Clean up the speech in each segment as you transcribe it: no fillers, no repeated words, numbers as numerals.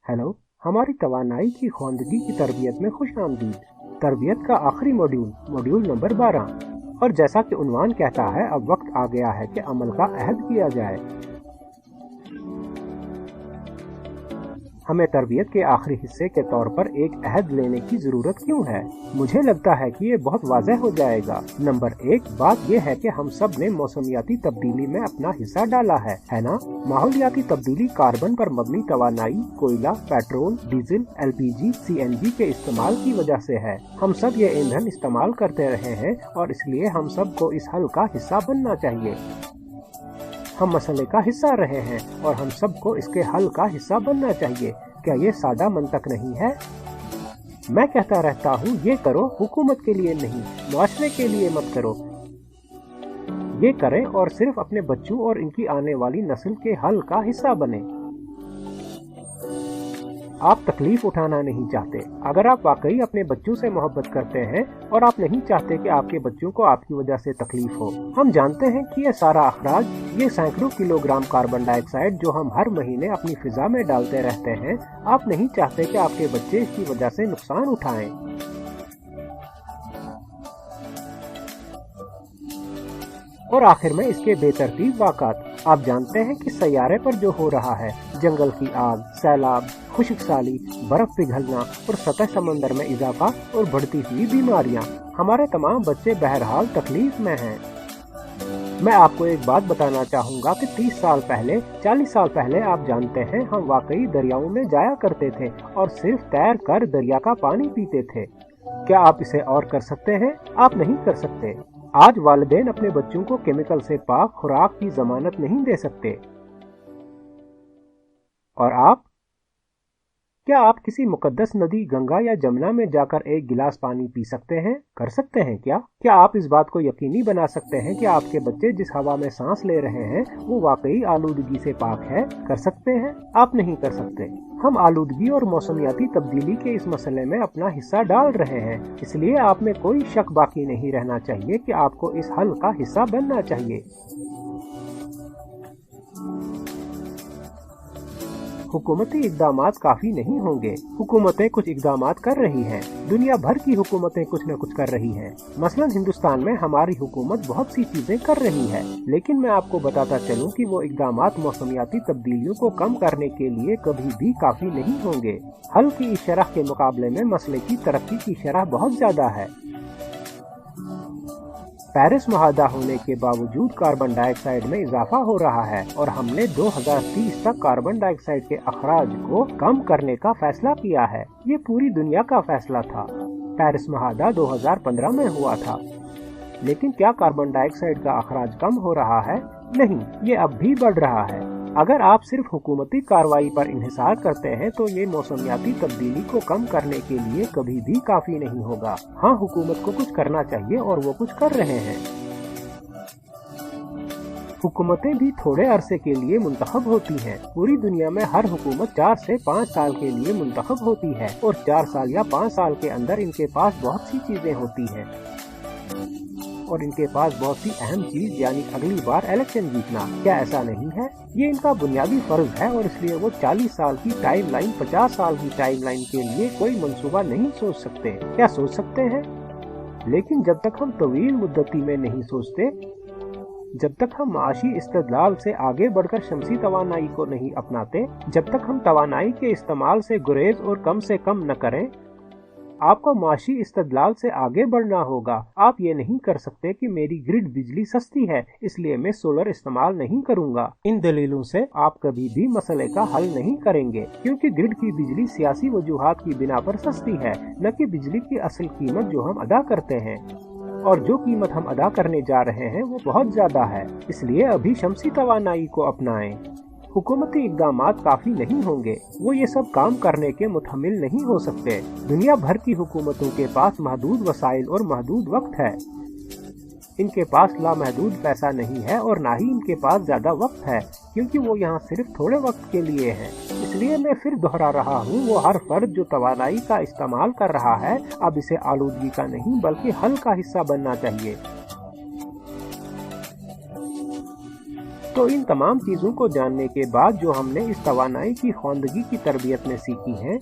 Hello, हमारी तवानाई की ख्वानदगी की तरबियत में खुश आमदीद। तरबियत का आखिरी मॉड्यूल नंबर 12। और जैसा कि उन्वान कहता है, अब वक्त आ गया है कि अमल का अहद किया जाए। हमें तरबियत के आखिरी हिस्से के तौर पर एक अहद लेने की जरूरत क्यों है? मुझे लगता है कि ये बहुत वाज़ेह हो जाएगा। नंबर 1 बात यह है कि हम सब ने मौसमियाती तब्दीली में अपना हिस्सा डाला है ना? माहौलियाती तब्दीली कार्बन पर मबनी तवानाई, कोयला, पेट्रोल, डीजल, LPG, CNG के इस्तेमाल की वजह से है। हम सब ये ईंधन इस्तेमाल करते रहे हैं और इसलिए हम सब को इस हल का हिस्सा बनना चाहिए। हम मसले का हिस्सा रहे हैं और हम सबको इसके हल का हिस्सा बनना चाहिए। क्या ये सादा मंतक नहीं है? मैं कहता रहता हूँ, ये करो, हुकूमत के लिए नहीं, मुआशरे के लिए मत करो। ये करें और सिर्फ अपने बच्चों और इनकी आने वाली नस्ल के हल का हिस्सा बने। आप तकलीफ उठाना नहीं चाहते। अगर आप वाकई अपने बच्चों से मोहब्बत करते हैं और आप नहीं चाहते कि आपके बच्चों को आपकी वजह से तकलीफ हो। हम जानते हैं कि ये सारा अखराज, ये सैकड़ों किलोग्राम कार्बन डाइऑक्साइड जो हम हर महीने अपनी फिजा में डालते रहते हैं, आप नहीं चाहते कि आपके बच्चे इसकी वजह से नुकसान उठाएं। और आखिर में इसके बेतरतीब वाक़ात। आप जानते हैं कि सैयारे पर जो हो रहा है, जंगल की आग, सैलाब, खुश्क साली, बर्फ पिघलना और सतह समंदर में इजाफा और बढ़ती हुई बीमारियां, हमारे तमाम बच्चे बहरहाल तकलीफ में हैं। मैं आपको एक बात बताना चाहूँगा कि 30 साल पहले, 40 साल पहले, आप जानते हैं, हम वाकई दरियाओं में जाया करते थे और सिर्फ तैर कर दरिया का पानी पीते थे। क्या आप इसे और कर सकते हैं? आप नहीं कर सकते। आज वालिदैन अपने बच्चों को केमिकल से पाक खुराक की जमानत नहीं दे सकते। और आप? क्या आप किसी मुकद्दस नदी गंगा या जमुना में जाकर एक गिलास पानी पी सकते हैं? कर सकते हैं क्या? क्या आप इस बात को यकीनी बना सकते हैं कि आपके बच्चे जिस हवा में सांस ले रहे हैं वो वाकई आलूदगी से पाक है? कर सकते हैं? आप नहीं कर सकते। हम आलूदगी और मौसमियाती तब्दीली के इस मसले में अपना हिस्सा डाल रहे हैं, इसलिए आप में कोई शक बाकी नहीं रहना चाहिए कि आपको इस हल का हिस्सा बनना चाहिए। हुकूमती इक़दामात काफी नहीं होंगे। हुकूमतें कुछ इक़दामात कर रही हैं। दुनिया भर की हुकूमतें कुछ न कुछ कर रही हैं। मसलन हिंदुस्तान में हमारी हुकूमत बहुत सी चीजें कर रही है, लेकिन मैं आपको बताता चलूं कि वो इक़दामात मौसमियाती तब्दीलियों को कम करने के लिए कभी भी काफी नहीं होंगे। हल की इस शरह के मुकाबले में मसले की तरक्की की शरह बहुत ज्यादा है। पेरिस मुआहदा होने के बावजूद कार्बन डाइऑक्साइड में इजाफा हो रहा है और हमने 2030 तक कार्बन डाइऑक्साइड के अखराज को कम करने का फैसला किया है। ये पूरी दुनिया का फैसला था। पेरिस मुआहदा 2015 में हुआ था। लेकिन क्या कार्बन डाइऑक्साइड का अखराज कम हो रहा है? नहीं, ये अब भी बढ़ रहा है। अगर आप सिर्फ हुकूमती कार्रवाई पर इन्हिसार करते हैं तो ये मौसमियाती तब्दीली को कम करने के लिए कभी भी काफी नहीं होगा। हाँ, हुकूमत को कुछ करना चाहिए और वो कुछ कर रहे हैं। हुकूमतें भी थोड़े अरसे के लिए मुंतखब होती हैं। पूरी दुनिया में हर हुकूमत 4 से 5 साल के लिए मुंतखब होती है और 4 साल या 5 साल के अंदर इनके पास बहुत सी चीजें होती हैं और इनके पास बहुत सी अहम चीज, यानी अगली बार इलेक्शन जीतना। क्या ऐसा नहीं है? ये इनका बुनियादी फर्ज है और इसलिए वो 40 साल की टाइमलाइन, 50 साल की टाइमलाइन के लिए कोई मंसूबा नहीं सोच सकते। क्या सोच सकते हैं? लेकिन जब तक हम तवील मुद्दती में नहीं सोचते, जब तक हम माशी इस्तेदलाल से आगे बढ़कर शमसी तवानाई को नहीं अपनाते, जब तक हम तवानाई के इस्तेमाल से गुरेज और कम से कम न करें, आपको माशी इस्तेदलाल से आगे बढ़ना होगा। आप ये नहीं कर सकते कि मेरी ग्रिड बिजली सस्ती है इसलिए मैं सोलर इस्तेमाल नहीं करूंगा। इन दलीलों से आप कभी भी मसले का हल नहीं करेंगे, क्योंकि ग्रिड की बिजली सियासी वजूहात की बिना पर सस्ती है, न कि बिजली की असल कीमत जो हम अदा करते हैं। और जो कीमत हम अदा करने जा रहे हैं वो बहुत ज्यादा है। इसलिए अभी शमसी तवानाई को अपनाएं। हुकूमती इक़दामात काफी नहीं होंगे, वो ये सब काम करने के मुतहम्मिल नहीं हो सकते। दुनिया भर की हुकूमतों के पास महदूद वसाइल और महदूद वक्त है। इनके पास लामहदूद पैसा नहीं है और ना ही इनके पास ज्यादा वक्त है, क्योंकि वो यहाँ सिर्फ थोड़े वक्त के लिए हैं। इसलिए मैं फिर दोहरा रहा हूँ, वो हर फर्द जो तवानाई का इस्तेमाल कर रहा है, अब इसे आलूदगी का नहीं बल्कि हल का हिस्सा बनना चाहिए। تو इन तमाम चीजों को जानने के बाद जो हमने इस तवानाई की ख्वांदगी की तरबियत में सीखी हैं,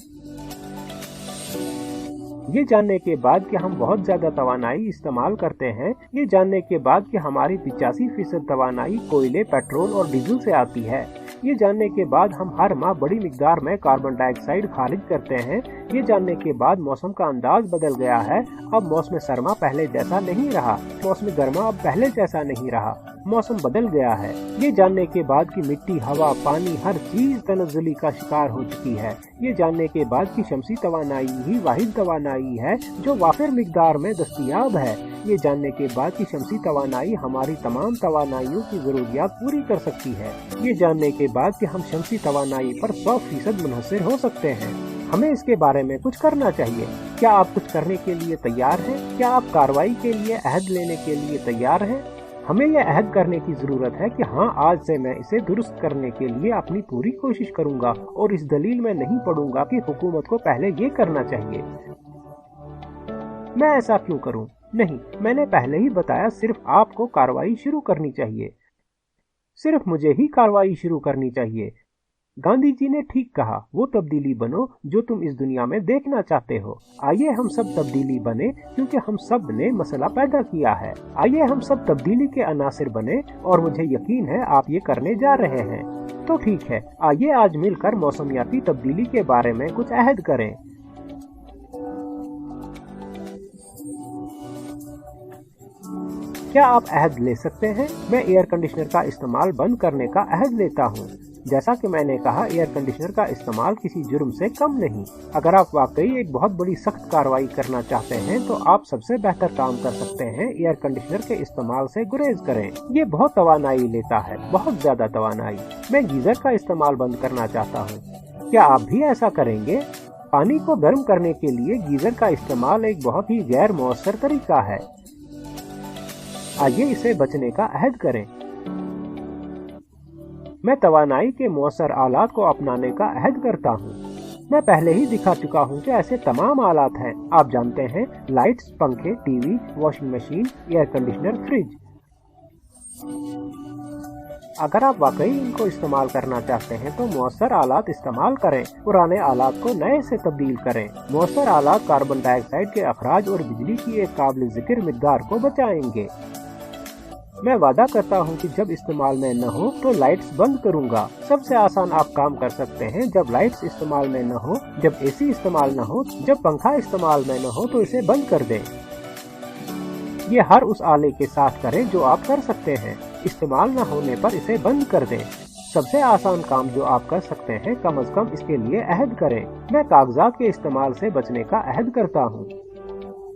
ये जानने के बाद कि हम बहुत ज्यादा तवानाई इस्तेमाल करते हैं, ये जानने के बाद कि हमारी 85% तवानाई कोयले, पेट्रोल और डीजल से आती है, ये जानने के बाद हम हर माह बड़ी मिकदार में कार्बन डाइऑक्साइड खारिज करते हैं, ये जानने के बाद मौसम का अंदाज बदल गया है। अब मौसम सरमा पहले जैसा नहीं रहा, मौसम गर्मा अब पहले जैसा नहीं रहा, मौसम बदल गया है। ये जानने के बाद कि मिट्टी, हवा, पानी हर चीज तनज़्ज़ुली का शिकार हो चुकी है। ये जानने के बाद कि शमसी तवानाई ही वाहिद तवानाई है जो वाफिर मिकदार में दस्तयाब है। ये जानने के बाद कि शमसी तवानाई हमारी तमाम तवानाइयों की जरूरियात पूरी कर सकती है। ये जानने के बाद कि हम शमसी तवानाई पर 100% मुनहसर हो सकते हैं। हमें इसके बारे में कुछ करना चाहिए। क्या आप कुछ करने के लिए तैयार हैं? क्या आप कार्रवाई के लिए अहद लेने के लिए तैयार हैं? हमें यह अहद करने की जरूरत है कि हाँ, आज से मैं इसे दुरुस्त करने के लिए अपनी पूरी कोशिश करूंगा और इस दलील में नहीं पढ़ूंगा कि हुकूमत को पहले ये करना चाहिए। मैं ऐसा क्यों करूं? नहीं, मैंने पहले ही बताया, सिर्फ आपको कार्रवाई शुरू करनी चाहिए, सिर्फ मुझे ही कार्रवाई शुरू करनी चाहिए। गांधी जी ने ठीक कहा, वो तब्दीली बनो जो तुम इस दुनिया में देखना चाहते हो। आइए हम सब तब्दीली बने, क्योंकि हम सब ने मसला पैदा किया है। आइए हम सब तब्दीली के अनासिर बने और मुझे यकीन है आप ये करने जा रहे हैं। तो ठीक है, आइए आज मिलकर मौसमियाती तब्दीली के बारे में कुछ अहद करें। क्या आप अहद ले सकते हैं? मैं एयर कंडीशनर का इस्तेमाल बंद करने का अहद लेता हूँ। जैसा कि मैंने कहा, एयर कंडीशनर का इस्तेमाल किसी जुर्म से कम नहीं। अगर आप वाकई एक बहुत बड़ी सख्त कार्रवाई करना चाहते हैं तो आप सबसे बेहतर काम कर सकते हैं, एयर कंडीशनर के इस्तेमाल से गुरेज करें। ये बहुत तवानाई लेता है, बहुत ज्यादा तवानाई। मैं गीजर का इस्तेमाल बंद करना चाहता हूँ। क्या आप भी ऐसा करेंगे? पानी को गर्म करने के लिए गीजर का इस्तेमाल एक बहुत ही गैर मौसर तरीका है। आइए इसे बचने का अहद करें। मैं तवानाई के मौसर आलात को अपनाने का अहद करता हूँ। मैं पहले ही दिखा चुका हूँ कि ऐसे तमाम आलात हैं। आप जानते हैं, लाइट्स, पंखे, TV, washing machine, air conditioner, fridge. अगर आप वाकई इनको इस्तेमाल करना चाहते हैं तो मौसर आलात इस्तेमाल करें, पुराने आलात को नए से तब्दील करें। मौसर आलात कार्बन डाइऑक्साइड के अखराज और बिजली की एक काबिल जिक्र मिकदार को बचाएंगे। मैं वादा करता हूँ कि जब इस्तेमाल में न हो तो लाइट्स बंद करूँगा। सबसे आसान आप काम कर सकते हैं, जब लाइट्स इस्तेमाल में न हो, जब एसी इस्तेमाल न हो, जब पंखा इस्तेमाल में न हो तो इसे बंद कर दें। ये हर उस आले के साथ करें जो आप कर सकते हैं। इस्तेमाल न होने पर इसे बंद कर दें। सबसे आसान काम जो आप कर सकते हैं, कम से कम इसके लिए अहद करें। मैं कागजात के इस्तेमाल से बचने का अहद करता हूँ।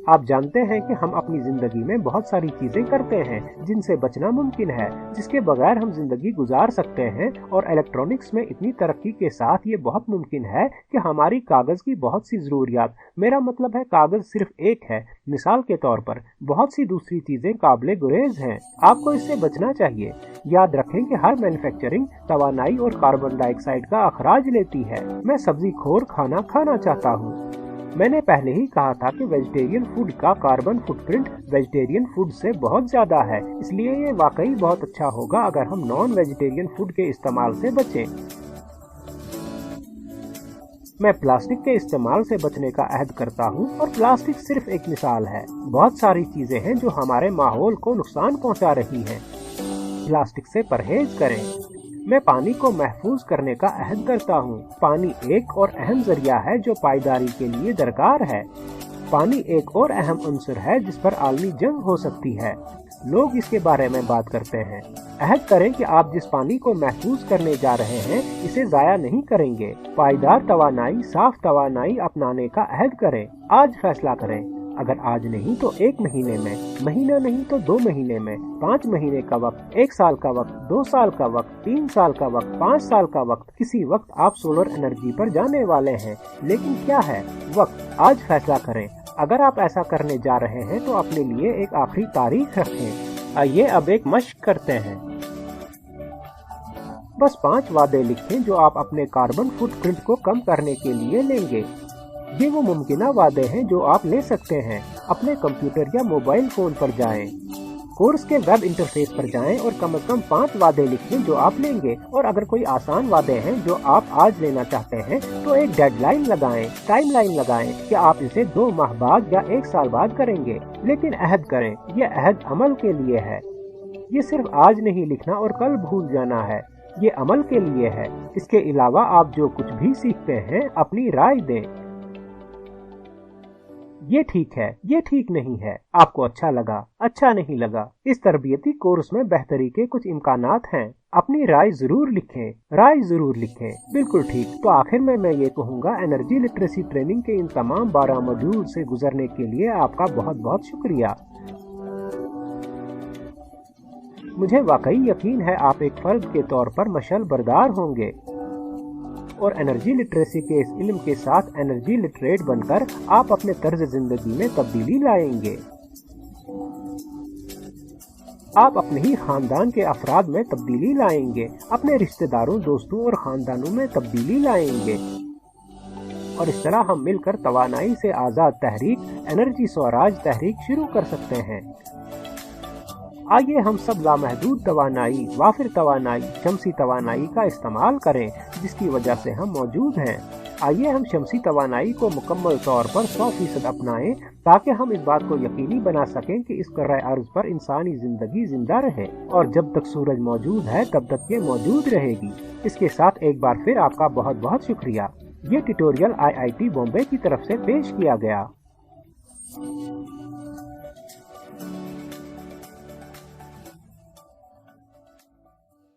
आप जानते हैं कि हम अपनी जिंदगी में बहुत सारी चीजें करते हैं जिनसे बचना मुमकिन है, जिसके बगैर हम जिंदगी गुजार सकते हैं, और इलेक्ट्रॉनिक्स में इतनी तरक्की के साथ ये बहुत मुमकिन है कि हमारी कागज की बहुत सी जरूरियात, मेरा मतलब है कागज सिर्फ एक है, मिसाल के तौर पर बहुत सी दूसरी चीजें काबिले गुरेज हैं। आपको इससे बचना चाहिए। याद रखें कि हर मैन्युफैक्चरिंग तवानाई और कार्बन डाइऑक्साइड का अखराज लेती है। मैं सब्जी खोर खाना खाना चाहता हूँ। मैंने पहले ही कहा था कि वेजिटेरियन फूड का कार्बन फुटप्रिंट वेजिटेरियन फूड से बहुत ज्यादा है, इसलिए ये वाकई बहुत अच्छा होगा अगर हम नॉन वेजिटेरियन फूड के इस्तेमाल से बचें। मैं प्लास्टिक के इस्तेमाल से बचने का अहद करता हूँ, और प्लास्टिक सिर्फ एक मिसाल है। बहुत सारी चीजें हैं जो हमारे माहौल को नुकसान पहुँचा रही हैं। प्लास्टिक से परहेज करें। मैं पानी को महफूज करने का अहद करता हूँ। पानी एक और अहम जरिया है जो पायदारी के लिए दरकार है। पानी एक और अहम अंसर है जिस पर आलमी जंग हो सकती है। लोग इसके बारे में बात करते हैं। अहद करें कि आप जिस पानी को महफूज करने जा रहे हैं इसे जाया नहीं करेंगे। पायदार तवानाई, साफ तवानाई अपनाने का अहद करें। आज फैसला करें। अगर आज नहीं तो 1 महीने में, महीना नहीं तो 2 महीने में, 5 महीने का वक्त, 1 साल का वक्त, 2 साल का वक्त, 3 साल का वक्त, 5 साल का वक्त, किसी वक्त आप सोलर एनर्जी पर जाने वाले हैं। लेकिन क्या है वक्त? आज फैसला करें। अगर आप ऐसा करने जा रहे हैं तो अपने लिए एक आखिरी तारीख रखें। आइए अब एक मश्क करते हैं। बस 5 वादे लिखें जो आप अपने कार्बन फुटप्रिंट को कम करने के लिए लेंगे। ये वो मुमकिना वादे हैं जो आप ले सकते हैं। अपने कंप्यूटर या मोबाइल फोन पर जाएं। کورس کے ویب انٹرفیس پر جائیں اور کم از کم 5 وعدے لکھیں جو آپ لیں گے، اور اگر کوئی آسان وعدے ہیں جو آپ آج لینا چاہتے ہیں تو ایک ڈیڈ لائن لگائیں، ٹائم لائن لگائیں کہ آپ اسے 2 ماہ بعد یا 1 سال بعد کریں گے، لیکن عہد کریں، یہ عہد عمل کے لیے ہے۔ یہ صرف آج نہیں لکھنا اور کل بھول جانا ہے، یہ عمل کے لیے ہے۔ اس کے علاوہ آپ جو کچھ بھی سیکھتے ہیں اپنی رائے دیں، یہ ٹھیک ہے، یہ ٹھیک نہیں ہے، آپ کو اچھا لگا، اچھا نہیں لگا۔ اس تربیتی کورس میں بہتری کے کچھ امکانات ہیں، اپنی رائے ضرور لکھیں، رائے ضرور لکھیں۔ بالکل ٹھیک۔ تو آخر میں یہ کہوں گا، انرجی لٹریسی ٹریننگ کے ان تمام 12 موڈیول سے گزرنے کے لیے آپ کا بہت بہت شکریہ۔ مجھے واقعی یقین ہے آپ ایک فرد کے طور پر مشعل بردار ہوں گے، اور انرجی لٹریسی کے اس علم کے ساتھ انرجی لٹریٹ بن کر آپ اپنے طرز زندگی میں تبدیلی لائیں گے۔ آپ اپنے ہی خاندان کے افراد میں تبدیلی لائیں گے، اپنے رشتہ داروں، دوستوں اور خاندانوں میں تبدیلی لائیں گے، اور اس طرح ہم مل کر توانائی سے آزاد تحریک، انرجی سوراج تحریک شروع کر سکتے ہیں۔ آئیے ہم سب لامحدود توانائی، وافر توانائی، شمسی توانائی کا استعمال کریں جس کی وجہ سے ہم موجود ہیں۔ آئیے ہم شمسی توانائی کو مکمل طور پر 100% اپنائیں تاکہ ہم اس بات کو یقینی بنا سکیں کہ اس کرۂ ارض پر انسانی زندگی زندہ رہے، اور جب تک سورج موجود ہے تب تک یہ موجود رہے گی۔ اس کے ساتھ ایک بار پھر آپ کا بہت بہت شکریہ۔ یہ ٹیوٹوریل IIT بامبے کی طرف سے پیش کیا گیا۔